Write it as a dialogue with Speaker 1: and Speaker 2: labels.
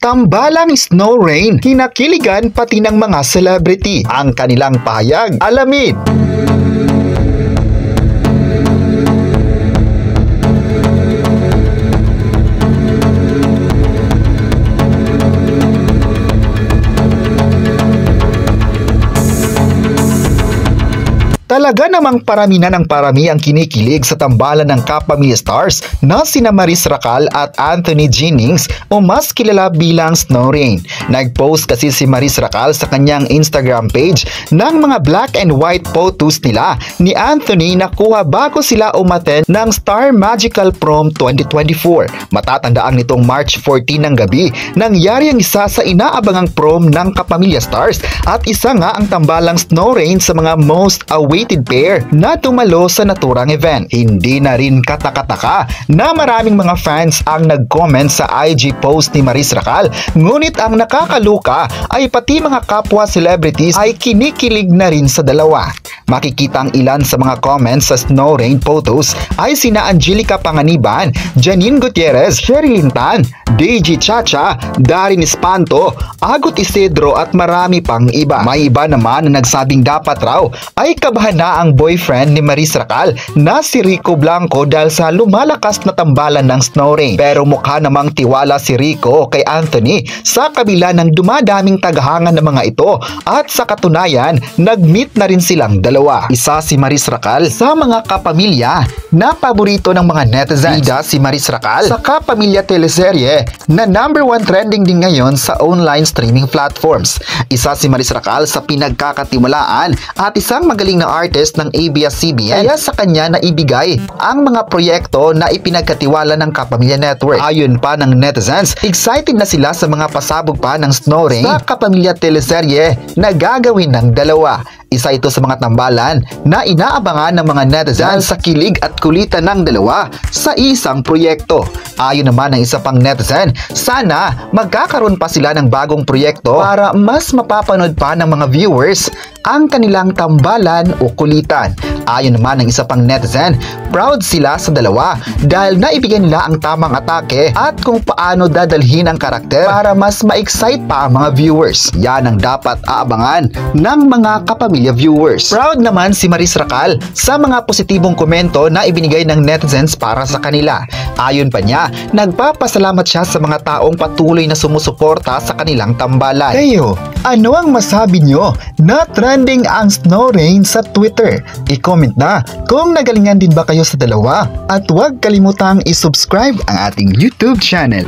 Speaker 1: Tambalang Snow Rain, kinakiligan pati ng mga celebrity ang kanilang pahayag. Alamin! Talaga namang parami na ng parami ang kinikilig sa tambalan ng kapamilya stars na sina Maris Racal at Anthony Jennings o mas kilala bilang Snow Rain. Nag-post kasi si Maris Racal sa kanyang Instagram page ng mga black and white photos nila ni Anthony na kuha bago sila umattend ng Star Magical Prom 2024. Matatandaan nitong March 14 ng gabi, nangyari ang isa sa inaabangang prom ng kapamilya stars at isa nga ang tambalang Snow Rain sa mga most awaited pair na tumalo sa naturang event. Hindi na rin katakataka na maraming mga fans ang nag-comment sa IG post ni Maris Racal, ngunit ang nakakaluka ay pati mga kapwa celebrities ay kinikilig na rin sa dalawa. Makikita ang ilan sa mga comments sa Snow Rain photos ay sina Angelica Panganiban, Janine Gutierrez, Sherilyn Tan, Deji Chacha, Darin Espanto, Agot Isidro at marami pang iba. May iba naman na nagsabing dapat raw ay kabahan na ang boyfriend ni Maris Racal na si Rico Blanco dahil sa lumalakas na tambalan ng Snow Rain. Pero mukha namang tiwala si Rico kay Anthony sa kabila ng dumadaming tagahangan ng mga ito at sa katunayan, nag-meet na rin silang dalawa. Isa si Maris Racal sa mga kapamilya na paborito ng mga netizens. Bida si Maris Racal sa kapamilya teleserye na #1 trending din ngayon sa online streaming platforms. Isa si Maris Racal sa pinagkakatiwalaan at isang magaling na artist ng ABS-CBN, kaya sa kanya na ibigay ang mga proyekto na ipinagkatiwala ng Kapamilya Network. Ayon pa ng netizens, excited na sila sa mga pasabog pa ng Snow Rain sa Kapamilya teleserye na gagawin ng dalawa. Isa ito sa mga tambalan na inaabangan ng mga netizens sa kilig at kulitan ng dalawa sa isang proyekto. Ayon naman ng isa pang netizen, sana magkakaroon pa sila ng bagong proyekto para mas mapapanood pa ng mga viewers ang kanilang tambalan o kulitan. Ayon naman ng isa pang netizen, proud sila sa dalawa dahil naibigyan nila ang tamang atake at kung paano dadalhin ang karakter para mas ma-excite pa ang mga viewers. Yan ang dapat aabangan ng mga kapamilya viewers. Proud naman si Maris Racal sa mga positibong komento na ibinigay ng netizens para sa kanila. Ayon pa niya, nagpapasalamat siya sa mga taong patuloy na sumusuporta sa kanilang tambalan. Kayo, ano ang masabi nyo na trending ang Snow Rain sa Twitter? I-comment na kung nagalingan din ba kayo sa dalawa at huwag kalimutang i-subscribe ang ating YouTube channel.